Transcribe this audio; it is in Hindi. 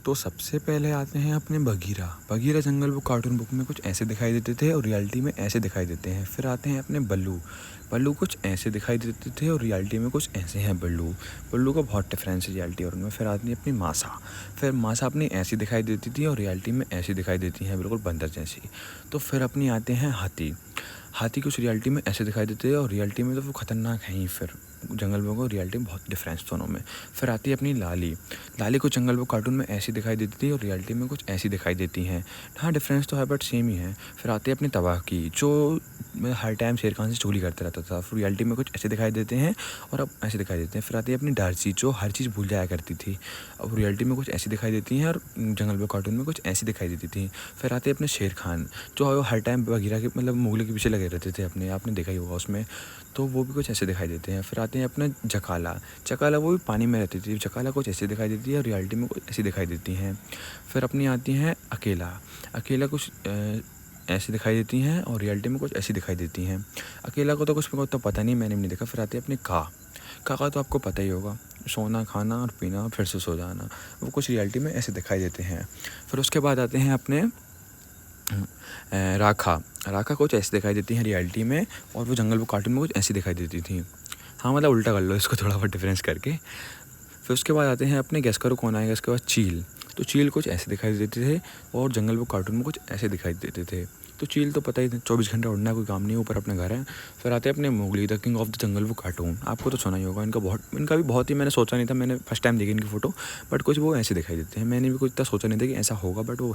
तो सबसे पहले आते हैं अपने बगीरा। बगीरा जंगल बुक कार्टून बुक में कुछ ऐसे दिखाई देते थे और रियलिटी में ऐसे दिखाई देते हैं। फिर आते हैं अपने बल्लू। बल्लू कुछ ऐसे दिखाई देते थे और रियलिटी में कुछ ऐसे हैं बल्लू। बल्लू का बहुत डिफरेंस है रियलिटी और उनमें। फिर आती है अपनी मासा। फिर मासा अपनी ऐसी दिखाई देती थी और रियलिटी में ऐसी दिखाई देती हैं, बिल्कुल बंदर जैसी। तो फिर अपनी आते हैं हाथी। हाथी कुछ रियलिटी में ऐसे दिखाई देते हैं और रियलिटी में तो वो खतरनाक हैं ही। फिर जंगल बुक और रियलिटी में बहुत डिफरेंस दोनों में। फिर आती है अपनी लाली। लाली को जंगल बुक कार्टून में ऐसी दिखाई देती थी और रियलिटी में कुछ ऐसी दिखाई देती हैं। हाँ, डिफरेंस तो है बट सेम ही है। फिर आती है अपनी तबाकी, जो हर टाइम शेर खान से चोरी करता रहता था। फिर रियलिटी में कुछ ऐसे दिखाई देते हैं और अब ऐसे दिखाई देते हैं। फिर आती है अपनी डार्सी, जो हर चीज़ भूल जाया करती थी। अब रियलिटी में कुछ ऐसी दिखाई देती हैं और जंगल बुक कार्टून में कुछ ऐसी दिखाई देती थी। फिर आते हैं अपने शेर खान, जो हर टाइम बगीरा के मतलब मुगले के पीछे लगे रहते थे अपने, आपने देखा ही होगा उसमें। तो वो भी कुछ ऐसे दिखाई देते हैं। फिर आते हैं अपना जकाला। जकाला वो भी पानी में रहती थी। जकाला कुछ ऐसे दिखाई देती है और रियलिटी में कुछ ऐसी दिखाई देती हैं। फिर अपनी आती हैं अकेला। अकेला कुछ ऐसी दिखाई देती हैं और रियलिटी में कुछ ऐसी दिखाई देती हैं। अकेला को तो कुछ मेरे को तो पता नहीं, मैंने भी नहीं देखा। फिर आती है अपनी का तो आपको पता ही होगा, सोना खाना और पीना फिर से सो जाना। वो कुछ रियलिटी में ऐसे दिखाई देते हैं। फिर उसके बाद आते हैं अपने राखा। राखा कुछ ऐसी दिखाई देती हैं रियलिटी में और वो जंगल बुक कार्टून में कुछ ऐसी दिखाई देती थी। हाँ, मतलब उल्टा कर लो इसको थोड़ा बहुत डिफरेंस करके। फिर उसके बाद आते हैं अपने गेस करो कौन आएगा। इसके बाद चील। तो चील कुछ ऐसे दिखाई देते थे और जंगल बुक कार्टून में कुछ ऐसे दिखाई देते थे। तो चील तो पता ही था, 24 घंटे उड़ना कोई काम नहीं, ऊपर अपने घर है। फिर आते हैं अपने Mowgli, the king of the jungle book cartoon. आपको तो सुना ही होगा, इनका भी बहुत ही मैंने सोचा नहीं था, मैंने फर्स्ट टाइम देखी इनकी फ़ोटो। बट कुछ वो ऐसे दिखाई देते हैं, मैंने भी कुछ इतना सोचा नहीं था कि ऐसा होगा, बट वो